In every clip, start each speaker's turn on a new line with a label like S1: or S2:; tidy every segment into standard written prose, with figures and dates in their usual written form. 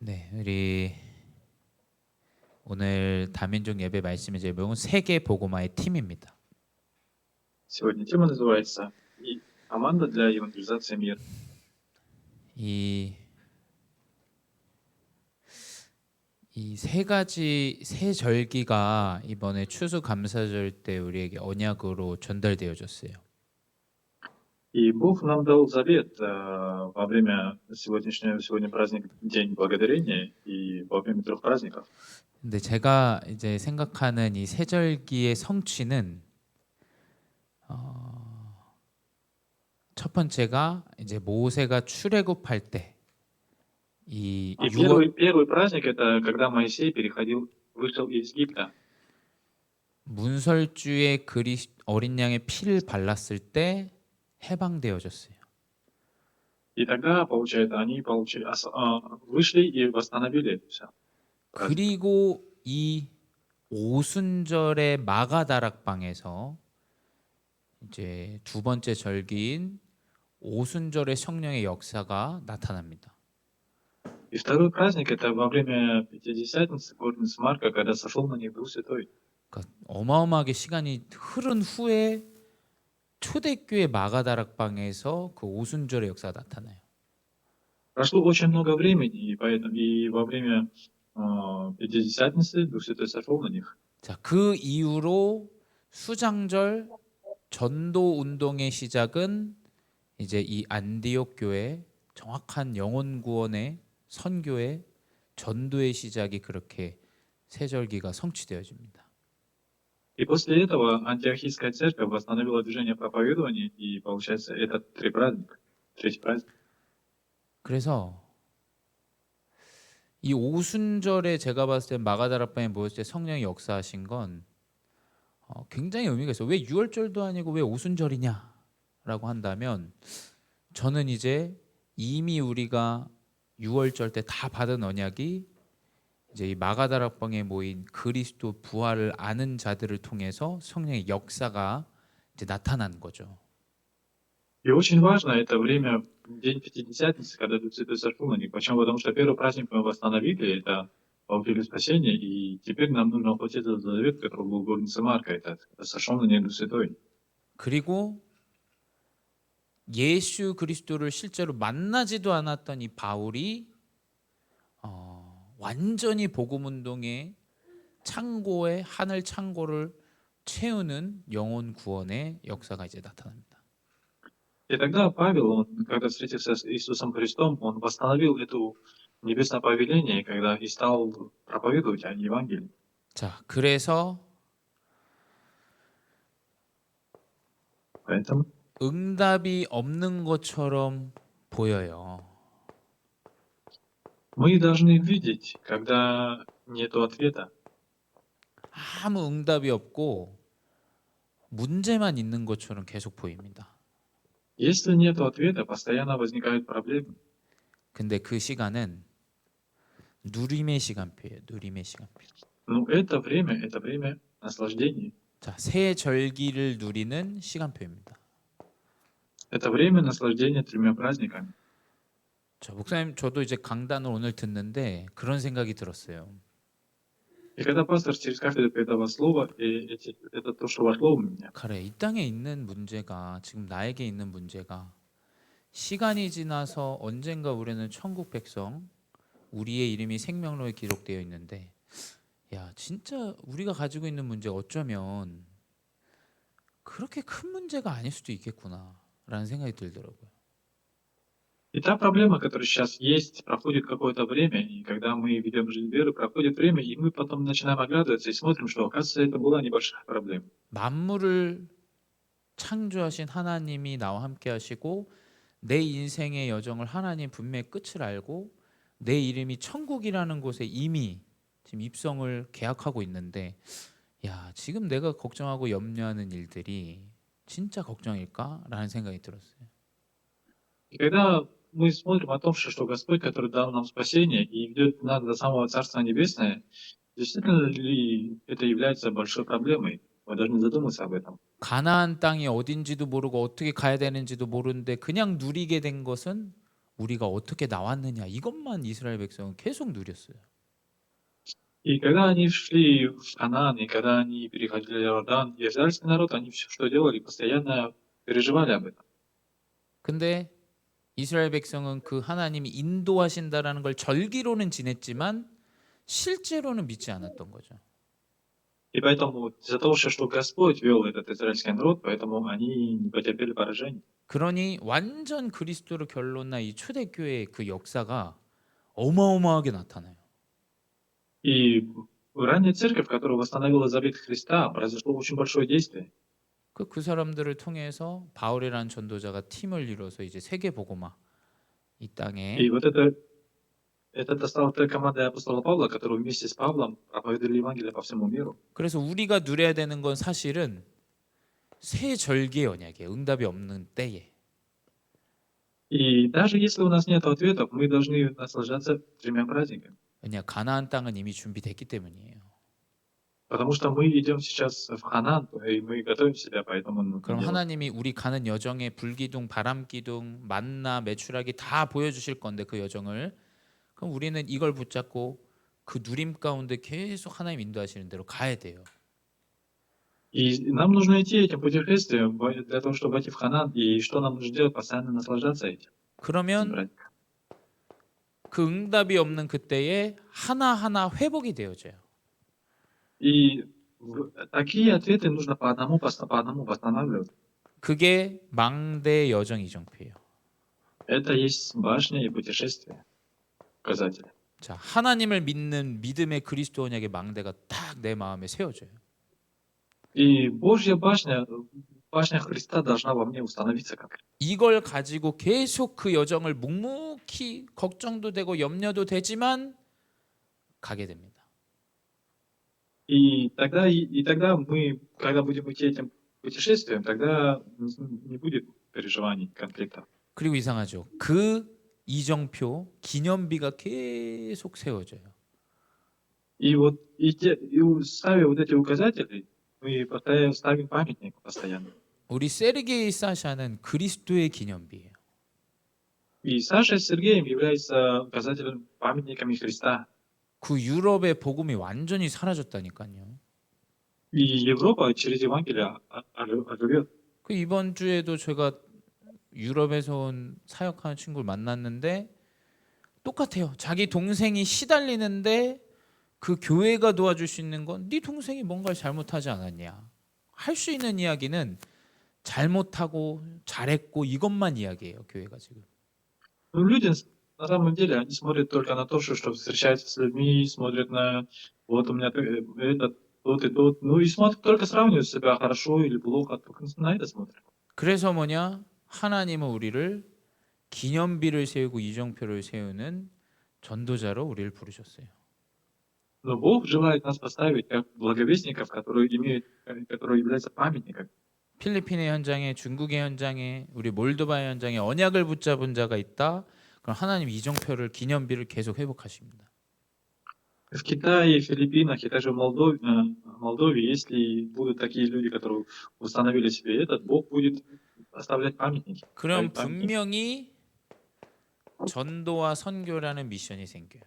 S1: 네, 우리 오늘 다민족 예배 말씀의 제목은 세계 복음화의 팀입니다.
S2: Сегодня тема называется «Команда для евангелизации мира».
S1: 이 세 가지 세 절기가 이번에 추수감사절 때 우리에게 언약으로 전달되어졌어요.
S2: И Бог нам дал завет во время сегодня праздник День Благодарения и во время 3 праздников.
S1: 근데 제가 이제 생각하는 이 세 절기의 성취는 첫 번째가 이제 모세가 출애굽할 때 이
S2: И
S1: 6월
S2: первый праздник — это когда Моисей вышел из Египта.
S1: 문설주에 어린 양의 피를 발랐을 때 해방되어졌어요.
S2: И тогда, получается, они вышли и восстановили это всё. праздник.
S1: 그리고 이 오순절의 마가다락방에서 이제 두 번째 절기인 오순절의 성령의 역사가 나타납니다.
S2: И второй праздник — это во время Пятидесятницы, Горницы Марка, когда сошел на них Дух Святой.
S1: 그러니까 어마어마하게 시간이 흐른 후에 초대교회 마가다락방에서 그 오순절의 역사가 나타나요.
S2: Прошло очень много времени, и поэтому во время Пятидесятницы Дух Святой сошел на них.
S1: 자, 그 이후로 수장절 전도 운동의 시작은 이제 이 안디옥 교회 정확한 영혼 구원의 선교의 전도의 시작이 그렇게 세 절기가 성취되어집니다.
S2: И после этого Антиохийская церковь восстановила движение проповедования, и получается, это третий праздник.
S1: 그래서 이 오순절에 제가 봤을 때 마가다락방에 모였을 때 성령이 역사하신 건 굉장히 의미가 있어요. 왜 6월절도 아니고 왜 오순절이냐라고 한다면 저는 이제 이미 우리가 6월절 때 다 받은 언약이 이제 이 마가다락방에 모인 그리스도 부활을 아는 자들을 통해서 성령의 역사가 이제 나타난 거죠.
S2: И очень важно это время, День Пятидесятницы, когда Дух Святой сошел на них. Почему? Потому что первый праздник мы восстановили, это получили спасение, и теперь нам нужно воплотить этот завет, который был в Горнице Марка, это сошел на них Дух Святой.
S1: 그리고 예수 그리스도를 실제로 만나지도 않았던 이 바울이 완전히 복음 운동의 창고에 하늘 창고를 채우는 영혼 구원의 역사가 이제 나타납니다.
S2: И тогда Павел, когда встретился с Иисусом Христом, он восстановил это небесное повеление, и стал проповедовать о Евангелии.
S1: 자, 그래서
S2: Поэтому
S1: 응답이 없는 것처럼 보여요.
S2: мы должны видеть, когда нету ответа.
S1: 아무 응답이 없고 문제만 있는 것처럼 계속 보입니다.
S2: Если нету ответа, постоянно возникают проблемы.
S1: 근데 그 시간은 누림의 시간표예요. 누림의 시간표.
S2: Но это время наслаждения.
S1: 자, 새 절기를 누리는 시간표입니다.
S2: Это время наслаждения 3 праздниками.
S1: 자, 목사님, 저도 이제 강단을 오늘 듣는데 그런 생각이 들었어요.
S2: И когда пастор через кафедру передавал слово, это то, что вошло в меня.
S1: 그래, 이 땅에 있는 문제가, 지금 나에게 있는 문제가 시간이 지나서 언젠가 우리는 천국 백성, 우리의 이름이 생명록에 기록되어 있는데, 야, 진짜 우리가 가지고 있는 문제가 어쩌면 그렇게 큰 문제가 아닐 수도 있겠구나라는 생각이 들더라고요.
S2: И та проблема, которая сейчас есть, проходит какое-то время, и когда мы ведем жизнь веры, проходит время, и мы потом начинаем оглядываться и смотрим, что, оказывается, это была небольшая проблема.
S1: 만물을 창조하신 하나님이 나와 함께 하시고 내 인생의 여정을 하나님 분명히 끝을 알고 내 이름이 천국이라는 곳에 이미 지금 입성을 계약하고 있는데, 야, 지금 내가 걱정하고 염려하는 일들이 진짜 걱정일까라는 생각이 들었어요.
S2: И когда мы смотрим о том, что Господь, который дал нам спасение и ведет нас до самого Царства Небесное, действительно ли это является большой проблемой? Мы должны задуматься об этом.
S1: 가나안 땅이 어딘지도 모르고 어떻게 가야 되는지도 모르는데 그냥 누리게 된 것은 우리가 어떻게 나왔느냐 이것만 이스라엘 백성은 계속 누렸어요.
S2: И когда они шли в Ханаан, и когда они переходили Иордан, и израильский народ, они все, что делали, постоянно переживали об этом.
S1: 근데 이스라엘 백성은 그 하나님이 인도하신다라는 걸 절기로는 지냈지만 실제로는 믿지 않았던 거죠.
S2: И поэтому из-за того, что Господь вел этот израильский народ, поэтому они не потерпели поражения.
S1: 그러니 완전 그리스도로 결론나 이 초대교회의 그 역사가 어마어마하게 나타나요.
S2: И ранняя церковь, которая восстановила завет Христа, произошло очень большое действие.
S1: 그 사람들을 통해서 바울이라는 전도자가 팀을 이뤄서 이제 세계 복음화 이 땅에
S2: И вот это стала та команда апостола Павла, которые вместе с Павлом проповедовали Евангелие по всему миру.
S1: 그래서 우리가 누려야 되는 건 사실은 새 절기의 언약이에요. 응답이 없는 때에.
S2: И даже если у нас нет ответов, мы должны наслаждаться тремя праздниками.
S1: 왜냐 가나안 땅은 이미 준비됐기 때문이에요.
S2: Потому что мы идем сейчас в Ханаан, и мы готовим себя, поэтому нужно
S1: 그럼
S2: делать.
S1: 하나님이 우리 가는 여정에 불기둥, 바람기둥, 만나, 메추라기 다 보여주실 건데 그 여정을 그럼 우리는 이걸 붙잡고 그 누림 가운데 계속 하나님 인도하시는 대로 가야 돼요.
S2: И нам нужно идти этим путешествием для того, чтобы войти в Ханаан. И что нам нужно делать? Постоянно наслаждаться этим.
S1: 그러면
S2: праздником.
S1: 그 응답이 없는 그때에 하나하나 회복이 되어져요.
S2: И такие ответы нужно по одному восстанавливать.
S1: 그게 망대 여정 이정표예요.
S2: Это есть башня и путешествие. Указатели.
S1: 자, 하나님을 믿는 믿음의 그리스도 언약의 망대가 딱 내 마음에 세워져요.
S2: И Божья башня, башня Христа должна во мне установиться как.
S1: 이걸 가지고 계속 그 여정을 묵묵히 걱정도 되고 염려도 되지만 가게 됩니다.
S2: И тогда мы, когда будем идти этим путешествием, тогда не будет переживаний, конфликтов.
S1: 그리고 이상하죠. 그 이정표 기념비가 계속 세워져요.
S2: И ставя вот эти указатели, мы постоянно ставим памятник постоянно.
S1: 우리 세르게이 사샤는 그리스도의 기념비예요.
S2: И Саша с Сергеем являются указателем памятниками Христа.
S1: 그 유럽의 복음이 완전히 사라졌다니까요.
S2: И Европа через Евангелие оживет.
S1: 그 이번 주에도 제가 유럽에서 온 사역하는 친구를 만났는데 똑같아요. 자기 동생이 시달리는데 그 교회가 도와줄 수 있는 건 네 동생이 뭔가를 잘못하지 않았냐. 할 수 있는 이야기는 잘못하고 잘했고 이것만 이야기해요. 교회가 지금.
S2: Ну, люди на самом деле, они смотрят только на то, что встречаются с людьми, смотрят на вот у меня этот, тот и тот. Ну и смотрят, только сравнивают себя хорошо или плохо, только на это смотрят.
S1: 그래서 뭐냐? 하나님은 우리를 기념비를 세우고 이정표를 세우는 전도자로 우리를 부르셨어요.
S2: Но Бог желает нас поставить как благовестников, которые являются памятниками.
S1: 필리핀의 현장에, 중국의 현장에, 우리 몰도바의 현장에 언약을 붙잡은 자가 있다. 그럼 하나님 이정표를 기념비를 계속 회복하십니다.
S2: В Китае, Филиппинах и также в Молдове, если будут такие люди, которые установили себе этот, Бог будет оставлять памятники.
S1: 그럼
S2: ставить памятники.
S1: 분명히 전도와 선교라는 미션이 생겨요.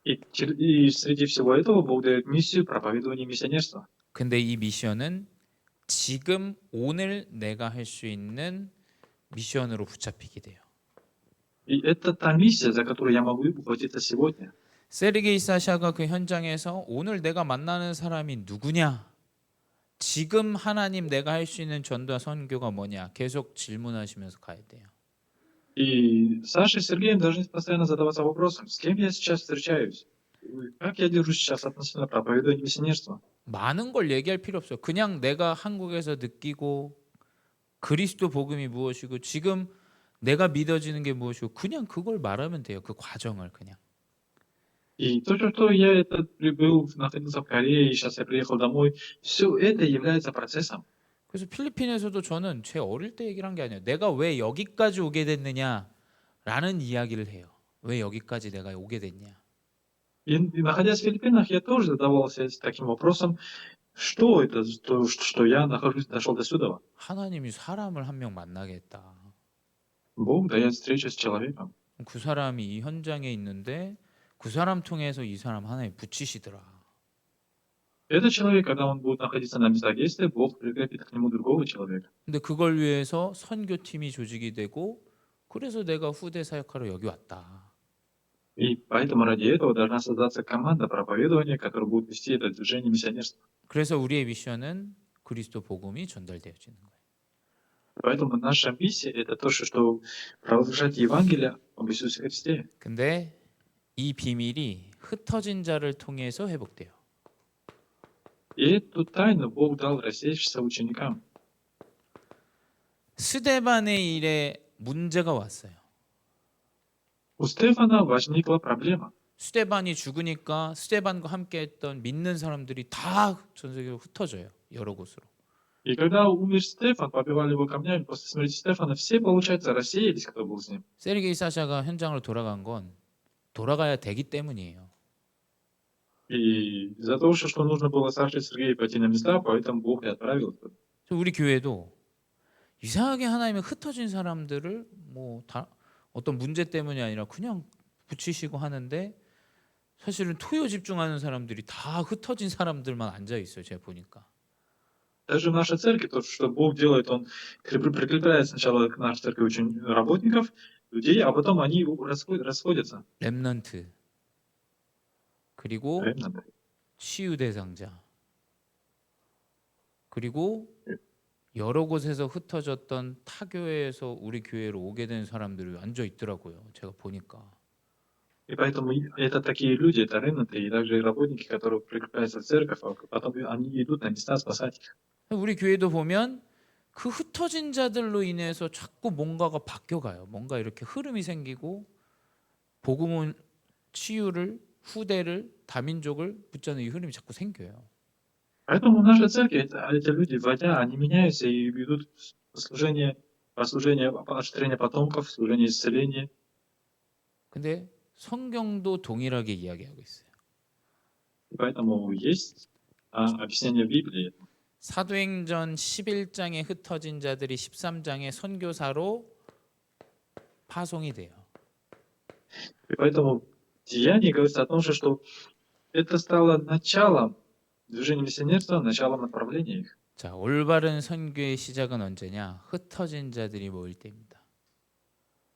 S2: И среди всего этого Бог дает миссию проповедования миссионерства.
S1: 근데 이 미션은 지금 오늘 내가 할 수 있는 미션으로 붙잡히게 돼요.
S2: И это та миссия, за которую я могу ухватиться сегодня.
S1: 세르게이 사샤가 그 현장에서 오늘 내가 만나는 사람이 누구냐? 지금 하나님 내가 할 수 있는 전도와 선교가 뭐냐? 계속 질문하시면서 가야 돼요.
S2: И Саша и Сергеем должны постоянно задаваться вопросом, с кем я сейчас встречаюсь? Как я держусь сейчас относительно проповедования миссионерства?
S1: 많은 걸 얘기할 필요 없어요. 그냥 내가 한국에서 느끼고 그리스도 복음이 무엇이고 지금 내가 믿어지는 게 무엇이고 그냥 그걸 말하면 돼요. 그 과정을 그냥.
S2: И то, что я это был, находился в Корее, и сейчас я приехал домой, все это является процессом.
S1: 그래서 필리핀에서도 저는 제 어릴 때 얘기를 한 게 아니에요. 내가 왜 여기까지 오게 됐느냐라는 이야기를 해요. 왜 여기까지 내가 오게 됐냐.
S2: И находясь в Филиппинах, я тоже задавался таким вопросом, что это, что я дошел до сюда.
S1: 하나님이 사람을 한 명 만나게 했다.
S2: Бог дает встречу с человеком.
S1: 그 사람이 이 현장에 있는데 그 사람 통해서 이 사람 하나님 붙이시더라.
S2: Этот человек, когда он будет находиться на местах действия, Бог прикрепит к нему другого человека.
S1: 근데 그걸 위해서 선교팀이 조직이 되고 그래서 내가 후대 사역하러 여기 왔다.
S2: И поэтому ради этого должна создаться команда проповедования, которая будет вести это движение миссионерства.
S1: 그래서 우리의 미션은 그리스도 복음이 전달되어지는 거예요.
S2: Поэтому наша миссия — это то, что провозглашать Евангелие об Иисусе Христе.
S1: 근데 이 비밀이 흩어진 자를 통해서 회복돼요.
S2: И эту тайну Бог дал рассеявшимся ученикам.
S1: 스데반의 일에 문제가 왔어요.
S2: У Стефана возникла проблема.
S1: 스데반이 죽으니까 스데반과 함께했던 믿는 사람들이 다 전 세계로 흩어져요. 여러 곳으로.
S2: И когда умер Стефан, побивали его камнями, после смерти Стефана все, получается, рассеялись, кто был с ним.
S1: 세르게이 사샤가 현장으로 돌아간 건 돌아가야 되기 때문이에요.
S2: И из-за того, что нужно было Саше Сергею пойти на места, поэтому Бог и отправил их туда.
S1: 우리 교회도 이상하게 하나님의 흩어진 사람들을 어떤 문제 때문이 아니라 그냥 붙이시고 하는데 사실은 토요 집중하는 사람들이 다 흩어진 사람들만 앉아 있어요. 제가 보니까.
S2: Даже в нашей церкви то, что Бог делает, Он прикрепляет сначала к нашей церкви очень работников, людей, а потом они расходятся.
S1: 렘넌트 그리고
S2: Ремнанты.
S1: 치유 대상자 그리고 여러 곳에서 흩어졌던 타 교회에서 우리 교회로 오게 된 사람들이 앉아 있더라고요. 제가 보니까.
S2: И поэтому это такие люди, это ремнанты, и также работники, которые прикрепляются в церковь, а потом они идут на места спасать их.
S1: 우리 교회도 보면 그 흩어진 자들로 인해서 자꾸 뭔가가 바뀌어가요. 뭔가 이렇게 흐름이 생기고 복음은 치유를 후대를 다민족을 붙잡는 이 흐름이 자꾸 생겨요.
S2: Поэтому в нашей церкви эти люди, войдя, они меняются и ведут служение, поощрение потомков, служение исцеления.
S1: 근데 성경도 동일하게 이야기하고 있어요.
S2: И поэтому есть объяснение в Библии.
S1: 사도행전 11장에 흩어진 자들이 13장에 선교사로 파송이 돼요.
S2: И поэтому в Деянии говорится о том, что это стало началом движения миссионерства, началом направления их.
S1: 자, 올바른 선교의 시작은 언제냐? 흩어진 자들이 모일 때입니다.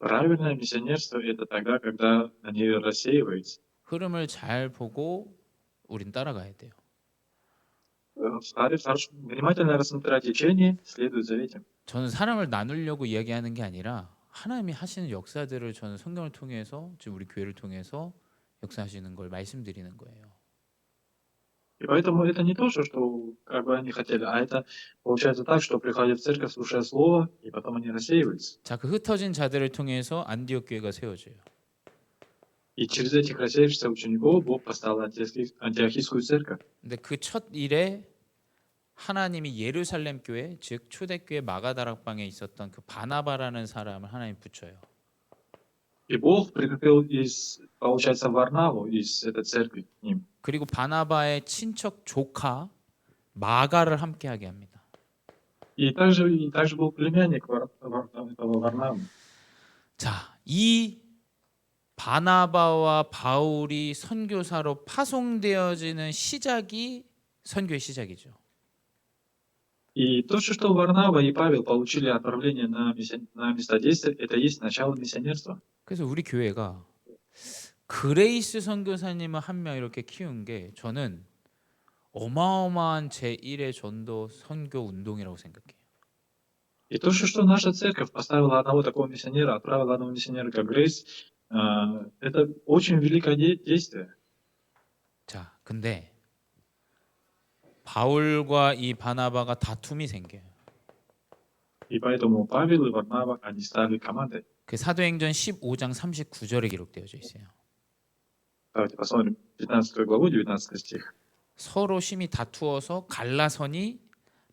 S2: Правильное миссионерство — это тогда, когда они рассеиваются.
S1: 흐름을 잘 보고 우린 따라가야 돼요.
S2: Внимательно рассмотря течение, следует за этим.
S1: 저는 사람을 나누려고 이야기하는 게 아니라 하나님이 하시는 역사들을 저는 성경을 통해서 지금 우리 교회를 통해서 역사하시는 걸 말씀드리는 거예요.
S2: И поэтому это не то, что как бы они хотели, а это получается так, что приходят в церковь, слушая слово, и потом они рассеиваются.
S1: 자, 그 흩어진 자들을 통해서 안디옥 교회가 세워져요.
S2: И через этих рассеявшихся учеников Бог поставил антиохийскую церковь.
S1: 근데 그 첫 일에 하나님이 예루살렘 교회, 즉 초대교회 마가다락방에 있었던 그 바나바라는 사람을 하나님 붙여요.
S2: И Бог прикрепил получается, Варнаву из этой церкви к ним.
S1: 그리고 바나바의 친척 조카 마가를 함께하게 합니다.
S2: И также был племянник этого Варнавы.
S1: 자, 이 바나바와 바울이 선교사로 파송되어지는 시작이 선교의 시작이죠.
S2: И то, что Варнава и Павел получили отправление на места действия, это есть начало миссионерства.
S1: 그래서 우리 교회가 그레이스 선교사님을 한 명 이렇게 키운 게 저는 어마어마한 제1의 전도 선교 운동이라고 생각해요.
S2: И то, что наша церковь поставила одного такого миссионера, отправила одного миссионера, как Грейс, это очень великое действие.
S1: 자, 근데 바울과 이 바나바가 다툼이 생겨요.
S2: И поэтому Павел и Варнава, они стали командой.
S1: 그 사도행전 15장 39절에 기록되어져 있어요.
S2: Давайте посмотрим 15 главу, 19 стих.
S1: 서로 심히 다투어서 갈라서니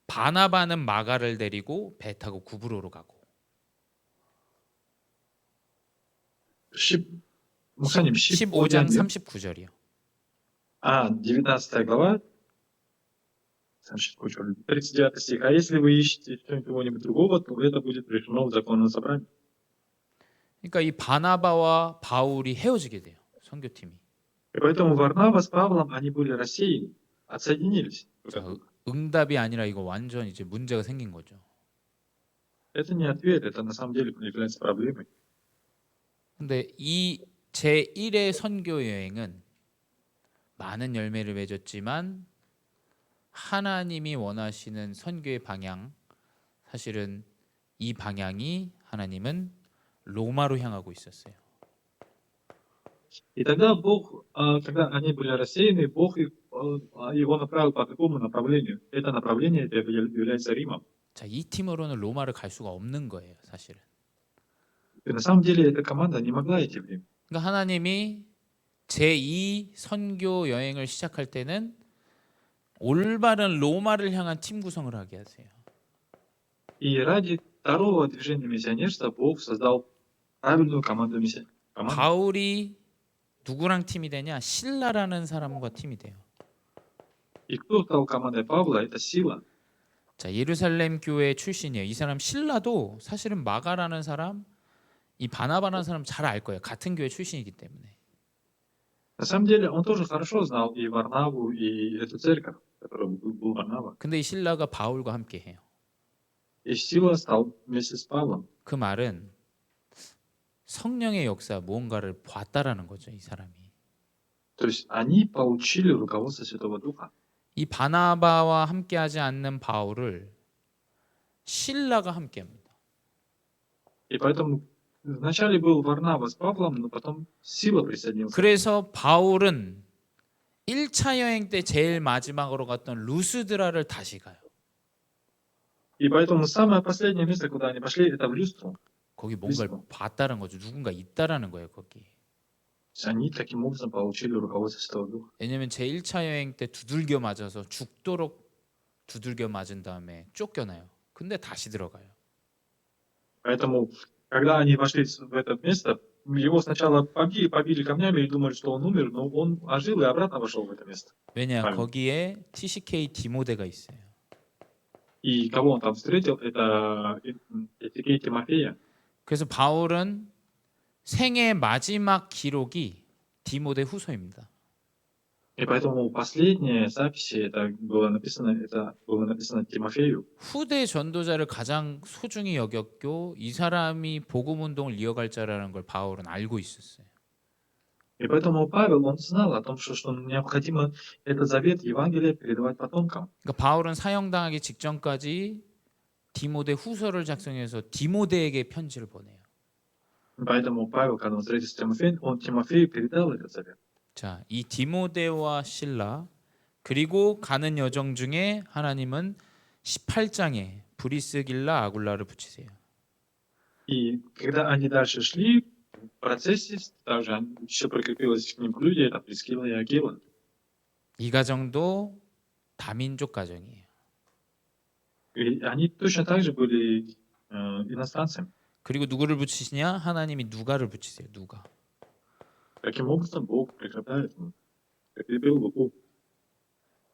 S1: 바나바는 마가를 데리고 배 타고 구브로로 가고.
S2: Муханим,
S1: 15장 39절이요.
S2: 19 глава, 39 стих. А если вы ищете кого-нибудь другого, то это будет решено в законном собрании.
S1: 그러니까 이 바나바와 바울이 헤어지게 돼요. 선교팀이.
S2: И поэтому Варнава с Павлом, они были рассеяны, отсоединились друг
S1: 자,
S2: от друга.
S1: 응답이 아니라 이거 완전 이제 문제가 생긴 거죠.
S2: Это не ответ, это на самом деле является проблемой.
S1: 근데 이 제1의 선교 여행은 많은 열매를 맺었지만 하나님이 원하시는 선교의 방향, 사실은 이 방향이 하나님은 로마로 향하고 있었어요.
S2: И тогда Бог, когда они были рассеяны, Бог его направил по какому направлению? Это направление это является Римом.
S1: 자, 이 팀으로는 로마를 갈 수가 없는 거예요, 사실은.
S2: И на самом деле эта команда не могла идти в Рим.
S1: 그러니까 하나님이 제2 선교 여행을 시작할 때는 올바른 로마를 향한 팀 구성을 하게 하세요.
S2: И ради второго движения миссионерства Бог создал правильную команду команду.
S1: 바울이 누구랑 팀이 되냐? 실라라는 사람과 팀이 돼요.
S2: И кто стал командой Павла? Это Сила.
S1: 자, 예루살렘 교회 출신이에요. 이 사람 실라도 사실은 마가라는 사람, 이 바나바라는 사람 잘 알 거예요. 같은 교회 출신이기 때문에.
S2: На самом деле он тоже хорошо знал и Варнаву, и эту церковь, которая был Варнава.
S1: 근데 이 실라가 바울과 함께 해요.
S2: И Сила стал вместе с Павлом.
S1: 그 말은 성령의 역사 무언가를 봤다라는 거죠, 이 사람이.
S2: То есть они получили руководство Святого Духа.
S1: 이 바나바와 함께하지 않는 바울을 실라가 함께합니다.
S2: И поэтому вначале был Варнава с Павлом, но потом Сила присоединился.
S1: 그래서 바울은 1차 여행 때 제일 마지막으로 갔던 루스드라를 다시 가요.
S2: И поэтому самое последнее место, куда они пошли, это в Люстру.
S1: 거기 뭔가를 봤다는 거죠. 누군가 있다라는 거예요, 거기.
S2: То есть они таким образом получили руководство Святого Духа.
S1: 왜냐면 제 1차 여행 때 두들겨 맞아서 죽도록 두들겨 맞은 다음에 쫓겨나요. 근데 다시 들어가요.
S2: Поэтому, когда они вошли в это место, его сначала побили камнями и думали, что он умер, но он ожил и обратно вошел в это место.
S1: 왜냐?
S2: правильно.
S1: 거기에 TCK 디모데가 있어요.
S2: И кого он там встретил, это Этикей Тимофея.
S1: 그래서 바울은 생애 마지막 기록이 디모데 후서입니다.
S2: И поэтому последние записи это было написано Тимофею.
S1: 후대 전도자를 가장 소중히 여겼고 이 사람이 복음 운동을 이어갈 자라는 걸 바울은 알고 있었어요.
S2: И поэтому Павел, он знал о том, что необходимо этот завет Евангелия передавать потомкам.
S1: 그러니까 바울은 사형당하기 직전까지 디모데 후서를 작성해서 디모데에게 편지를 보내요.
S2: Поэтому Павел, когда он встретился с Тимофеем, он Тимофею передал этот завет.
S1: 자, 이 디모데와 실라 그리고 가는 여정 중에 하나님은 18장에 브리스길라 아굴라를 붙이세요.
S2: И когда они дальше шли, в процессе также еще прикрепилось к ним люди, это Прискилла и Акила.
S1: 이 가정도 다민족 가정이에요.
S2: И они точно так же были иностранцами.
S1: 그리고 누구를 붙이시냐? 하나님이 누가를 붙이세요. 누가.
S2: Таким образом, Бог прикрепил Луку.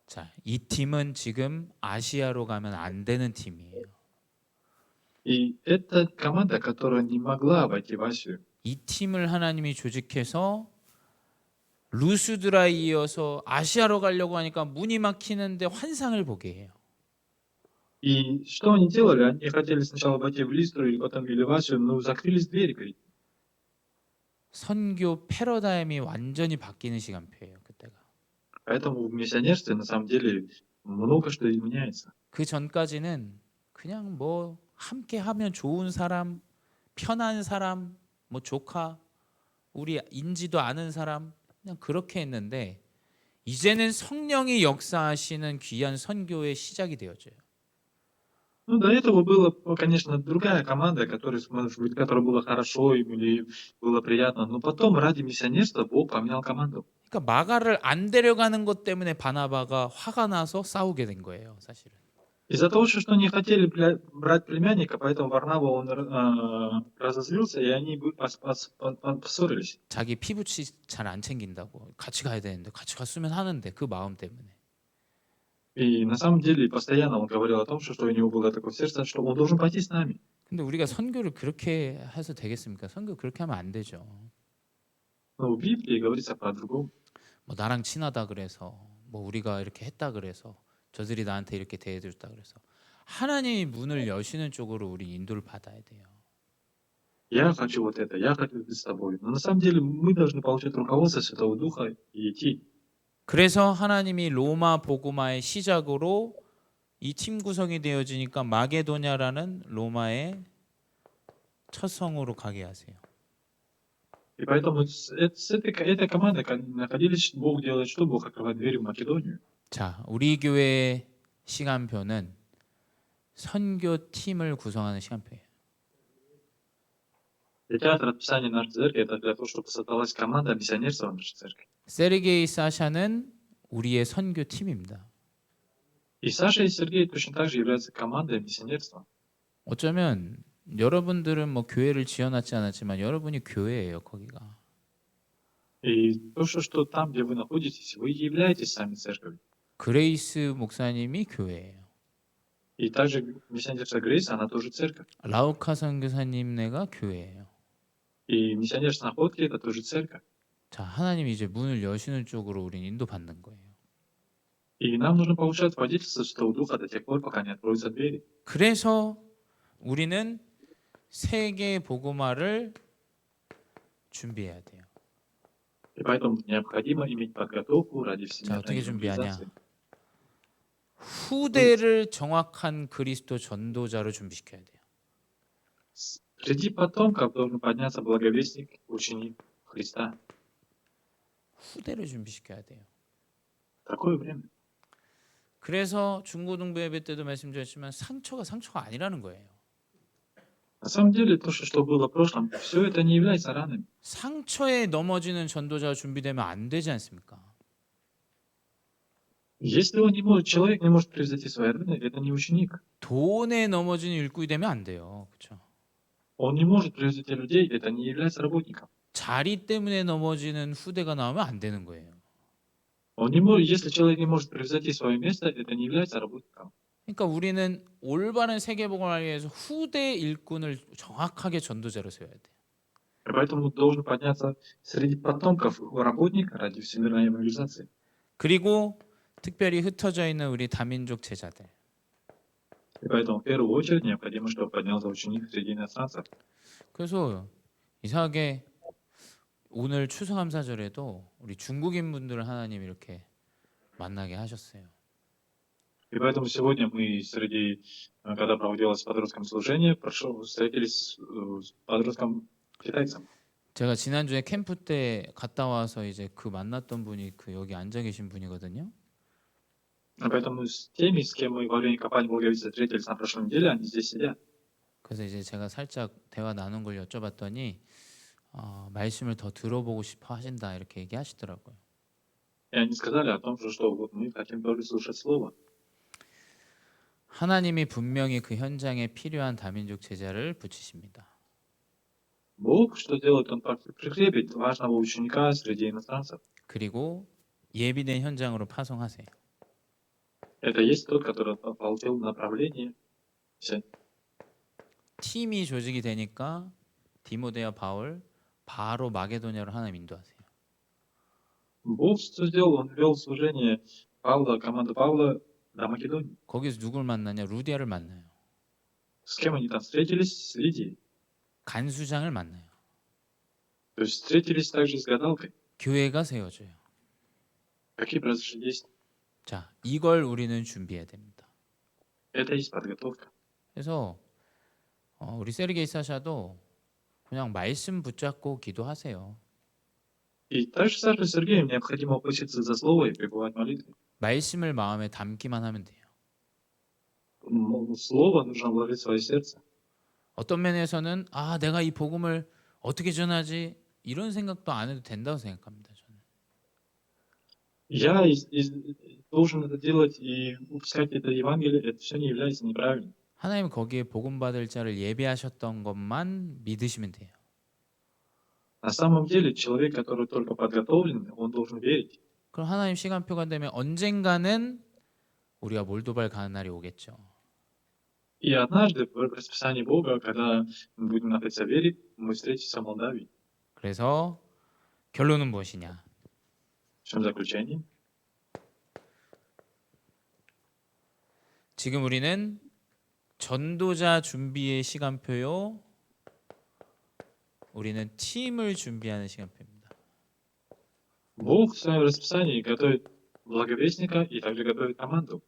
S1: 자, 이 팀은 지금 아시아로 가면 안 되는 팀이에요.
S2: И это команда, которая не могла войти в Асию.
S1: 이 팀을 하나님이 조직해서 루스드라에 이어서 아시아로 가려고 하니까 문이 막히는데 환상을 보게 해요.
S2: И что они делали? Они хотели сначала войти в Листру, или потом в Асию, но закрылись двери. Говорит.
S1: 선교 패러다임이 완전히 바뀌는 시간표예요, 그때가.
S2: Поэтому в миссионерстве на самом деле много что меняется.
S1: 그 전까지는 그냥 뭐 함께 하면 좋은 사람, 편한 사람, 뭐 조카, 우리 인지도 않은 사람 그냥 그렇게 했는데 이제는 성령이 역사하시는 귀한 선교의 시작이 되어져요.
S2: Ну, до этого была, конечно, другая команда, которая было хорошо или было приятно. Но потом ради миссионерства Бог поменял команду.
S1: 그러니까 마가를 안 데려가는 것 때문에 바나바가 화가 나서 싸우게 된 거예요, 사실은.
S2: Из-за того, что не хотели брать племянника, поэтому Варнава он разозлился, и они поссорились.
S1: 자기 피부치 잘 안 챙긴다고 같이 가야 되는데 같이 갔으면 하는데 그 마음 때문에.
S2: И на самом деле постоянно он говорил о том, что у него было такое сердце, что он должен пойти с нами.
S1: 근데 우리가 선교를 그렇게 해서 되겠습니까? 선교 그렇게 하면 안 되죠.
S2: Но в Библии говорится по-другому.
S1: 뭐 나랑 친하다 그래서 뭐 우리가 이렇게 했다 그래서 저들이 나한테 이렇게 대해줬다 그래서 하나님이 문을 여시는 쪽으로 우리 인도를 받아야 돼요.
S2: Я хочу вот это, я хочу быть с тобой. Но на самом деле мы должны получать руководство Святого Духа и идти.
S1: 그래서 하나님이 로마 복음화의 시작으로 이 팀 구성이 되어지니까 마게도냐라는 로마의 첫 성으로 가게 하세요.
S2: И поэтому этой командой находились, Бог делает что? Бог открывает двери в Македонию.
S1: 자, 우리 교회 시간표는 선교 팀을 구성하는 시간표예요.
S2: И театр расписания нашей церкви — это для того, чтобы создалась команда миссионерства в нашей церкви.
S1: 세르게이 사샤는 우리의 선교 팀입니다.
S2: И Саша и Сергей точно так же являются командой миссионерства.
S1: 어쩌면 여러분들은 뭐 교회를 지어놨지 않았지만 여러분이 교회예요, 거기가.
S2: И то, что там, где вы находитесь, вы являетесь сами церковью.
S1: 그레이스 목사님이 교회예요.
S2: И также миссионерство Грейс, она тоже церковь.
S1: 라우카 선교사님네가 교회예요.
S2: И миссионерство Находки — это тоже церковь.
S1: 자, 하나님이 이제 문을 여시는 쪽으로 우린 인도받는 거예요.
S2: И нам нужно получать водительство Святого Духа до тех пор, пока не откроются двери.
S1: 그래서 우리는 세계 복음화를 준비해야 돼요.
S2: И поэтому необходимо иметь подготовку ради
S1: 자,
S2: всемирной
S1: 어떻게 준비하냐?
S2: евангелизации.
S1: 후대를 정확한 그리스도 전도자로 준비시켜야 돼요.
S2: Среди потомков должен подняться благовестник, ученик Христа.
S1: 후대를 준비시켜야 돼요.
S2: Такое время.
S1: 그래서 중고등부 예배 때도 말씀드렸지만 상처가 아니라는 거예요.
S2: На самом деле, то, что было в прошлом, все это не является ранами.
S1: 상처에 넘어지는 전도자가 준비되면 안 되지 않습니까?
S2: Если он не может, человек не может превзойти свои раны, это не ученик.
S1: 돈에 넘어지는 일꾼이 되면 안 돼요. 그렇죠?
S2: Он не может превзойти людей, это не является работником.
S1: 자리 때문에 넘어지는 후대가 나오면 안 되는 거예요.
S2: Он не может, если человек не может превзойти свое место, это не является работником.
S1: 그러니까 우리는 올바른 세계복음을 위해서 후대 일꾼을 정확하게 전도자로 세워야 돼요.
S2: И поэтому должен подняться среди потомков работник ради всемирной евангелизации.
S1: 그리고 특별히 흩어져 있는 우리 다민족 제자들.
S2: И поэтому в первую очередь необходимо, чтобы поднялся ученик среди иностранцев.
S1: 그래서 이상하게 오늘 추수감사절에도 우리 중국인 분들을 하나님 이렇게 만나게 하셨어요.
S2: И поэтому сегодня мы среди, когда проводилось подростком служение, встретились с подростком китайцем.
S1: 제가 지난주에 캠프 때 갔다 와서 이제 그 만났던 분이 그 여기 앉아 계신 분이거든요.
S2: И поэтому с теми, с кем мы во время компании благовестия встретились на прошлой неделе, они здесь сидят.
S1: 그래서 이제 제가 살짝 대화 나눈 걸 여쭤봤더니 말씀을 더 들어보고 싶어 하신다 이렇게 얘기하시더라고요.
S2: И они сказали о том, что вот мы хотим тоже слушать Слово.
S1: 하나님이 분명히 그 현장에 필요한 다민족 제자를 붙이십니다.
S2: Бог что делает? Он прикрепит важного ученика среди иностранцев.
S1: 그리고 예비된 현장으로 파송하세요.
S2: Это есть тот, который получил направление.
S1: 팀이 조직이 되니까 디모데와 바울 바로 마게도냐로 하나님 인도하세요.
S2: Бог что сделал? Он вел служение Павла, команду Павла до Македонии.
S1: 거기서 누굴 만나냐? 루디아를 만나요.
S2: С кем они там встретились? С Лидией.
S1: 간수장을 만나요.
S2: То есть встретились также с гадалкой.
S1: 교회가 세워져요.
S2: Какие произошли действия?
S1: 자, 이걸 우리는 준비해야 됩니다.
S2: Это и есть подготовка.
S1: 그래서 우리 세르게이 사샤도 그냥 말씀 붙잡고 기도하세요.
S2: И также Саше и Сергею необходимо опуститься за слово и пребывать в молитве.
S1: 말씀을 마음에 담기만 하면 돼요.
S2: Слово нужно вложить в свое сердце.
S1: 어떤 면에서는 내가 이 복음을 어떻게 전하지 이런 생각도 안 해도 된다고 생각합니다. 저는.
S2: Я должен это делать и упускать это Евангелие, это все не является неправильным.
S1: 하나님 거기에 복음 받을 자를 예비하셨던 것만 믿으시면 돼요.
S2: На самом деле человек, который только подготовлен, он должен верить.
S1: 그럼 하나님 시간표가 되면 언젠가는 우리가 몰도바를 가는 날이 오겠죠.
S2: И однажды в расписании Бога, когда мы будем находиться в вере, мы встретимся в Молдавии.
S1: 그래서 결론은 무엇이냐?
S2: В чем заключение?
S1: 지금 우리는 전도자 준비의 시간표요. 우리는 팀을 준비하는 시간표입니다.
S2: Бог в своем расписании готовит благовестника и также готовит команду.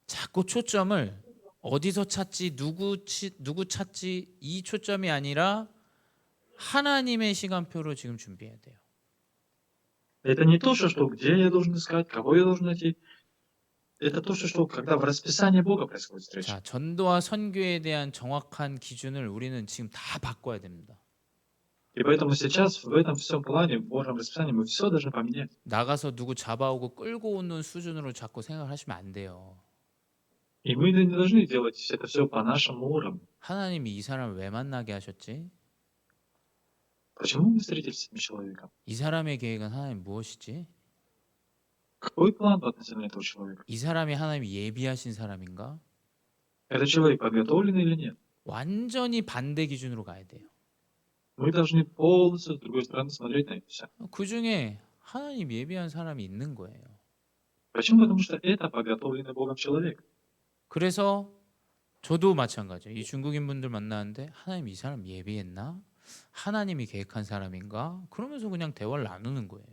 S1: 자꾸 초점을 어디서 찾지, 누구 찾지 이 초점이 아니라 하나님의 시간표로 지금 준비해야 돼요.
S2: Это не то, что где я должен искать, кого я должен найти. Это то, что когда в расписании Бога происходит встреча.
S1: 자, 전도와 선교에 대한 정확한 기준을 우리는 지금 다 바꿔야 됩니다.
S2: И поэтому сейчас в этом всем плане, в Божьем расписании, мы все должны поменять.
S1: 나가서 누구 잡아오고 끌고 오는 수준으로 자꾸 생각하시면 안 돼요.
S2: И мы не должны делать это все по нашему уровню.
S1: 하나님이 이 사람을 왜 만나게 하셨지?
S2: Почему мы встретились с этим человеком?
S1: 이 사람의 계획은 하나님 무엇이지?
S2: Какой план относительно этого человека?
S1: 이 사람이 하나님이 예비하신 사람인가?
S2: Этот человек подготовленный или нет?
S1: 완전히 반대 기준으로 가야 돼요.
S2: Мы должны полностью с другой стороны смотреть на это все.
S1: 그 중에 하나님 예비한 사람이 있는 거예요.
S2: Почему? Потому что это подготовленный Богом человек.
S1: 그래서 저도 마찬가지예요. 이 중국인 분들 만나는데 하나님 이 사람 예비했나? 하나님이 계획한 사람인가? 그러면서 그냥 대화를 나누는 거예요.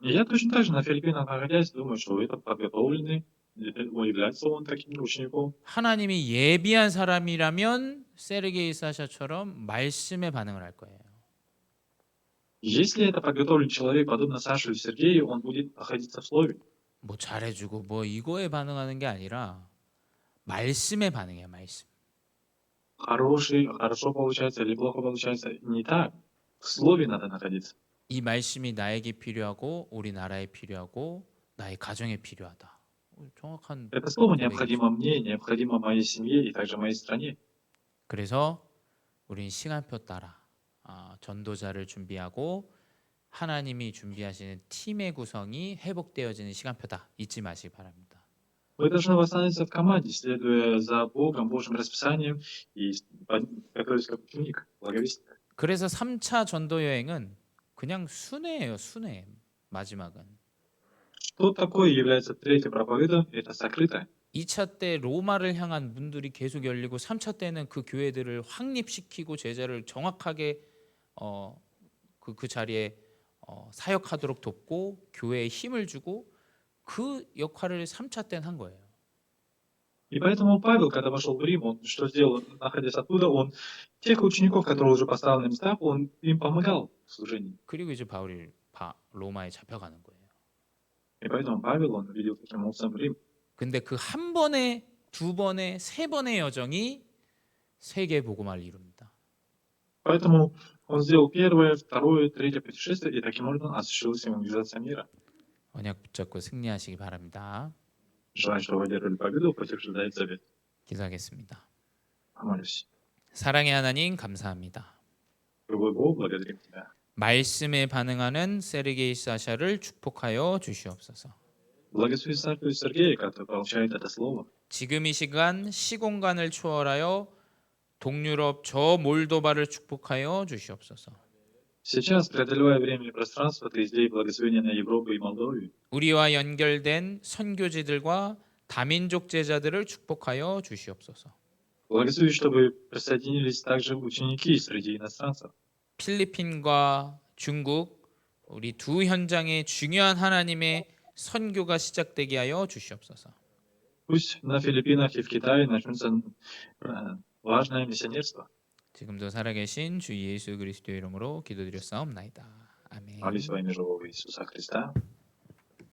S2: И я точно так же на Филиппинах находясь, думаю, что это подготовленный, является он таким учеником.
S1: 하나님이 예비한 사람이라면 세르게이 사샤처럼 말씀에 반응을 할 거예요.
S2: Если это подготовленный человек, подобно Саше или Сергею, он будет находиться в слове.
S1: 뭐 잘해주고 뭐 이거에 반응하는 게 아니라 말씀에 반응해요. 말씀.
S2: Хорошо получается или плохо получается, не так. В слове надо находиться.
S1: 이 말씀이 나에게 필요하고 우리 나라에 필요하고 나의 가정에 필요하다. 정확한
S2: Это слово
S1: 고백이죠.
S2: необходимо мне, необходимо моей семье и также моей стране.
S1: 그래서 우린 시간표 따라 전도자를 준비하고 하나님이 준비하시는 팀의 구성이 회복되어지는 시간표다. 잊지 마시기 바랍니다.
S2: Мы должны восстановиться в команде, следуя за Богом, Божьим расписанием и готовиться как ученик, благовестник.
S1: 그래서 3차 전도 여행은 그냥 순회예요. 순회. 마지막은.
S2: Что такое является третьей проповедью? Это сокрытое.
S1: 2차 때 로마를 향한 문들이 계속 열리고 3차 때는 그 교회들을 확립시키고 제자를 정확하게 그 자리에 사역하도록 돕고 교회에 힘을 주고 그 역할을 3차 때는 한 거예요.
S2: И поэтому Павел, когда вошел в Рим, он что сделал, находясь оттуда, он тех учеников, которые уже поставлены на местах, он им помогал в служении.
S1: 그리고 이제 바울이 로마에 잡혀가는 거예요.
S2: И поэтому Павел, он видел таким образом в Рим.
S1: 근데 그 한 번에, 두 번에, 세 번의 여정이 세계 복음화를 이룹니다.
S2: Поэтому он сделал первое, второе, третье путешествие, и таким образом осуществилась евангелизация мира.
S1: 언약 붙잡고 승리하시기 바랍니다.
S2: Желаю, чтобы вы одержали победу против Дает Завет.
S1: 기도하겠습니다.
S2: Помолюсь.
S1: 사랑의 하나님 감사합니다.
S2: Любой Бог, благодарим Тебя.
S1: 말씀에 반응하는 세르게이 사샤를 축복하여 주시옵소서.
S2: Благослови Сашу и Сергея, который получает это слово.
S1: 지금 이 시간 시공간을 초월하여 동유럽 저 몰도바를 축복하여 주시옵소서.
S2: Сейчас, преодолевая время и пространство, Ты излей благословение на Европу и Молдовию.
S1: 우리와 연결된 선교지들과 다민족 제자들을 축복하여 주시옵소서.
S2: Благослови, чтобы присоединились также ученики среди иностранцев.
S1: 필리핀과 중국 우리 두 현장의 중요한 하나님의 선교가 시작되게 하여 주시옵소서.
S2: Пусть на Филиппинах и в Китае начнется важное миссионерство.
S1: 지금도 살아계신 주 예수 그리스도의 이름으로 기도드렸사옵나이다. 아멘.
S2: Молюсь во имя живого Иисуса Христа.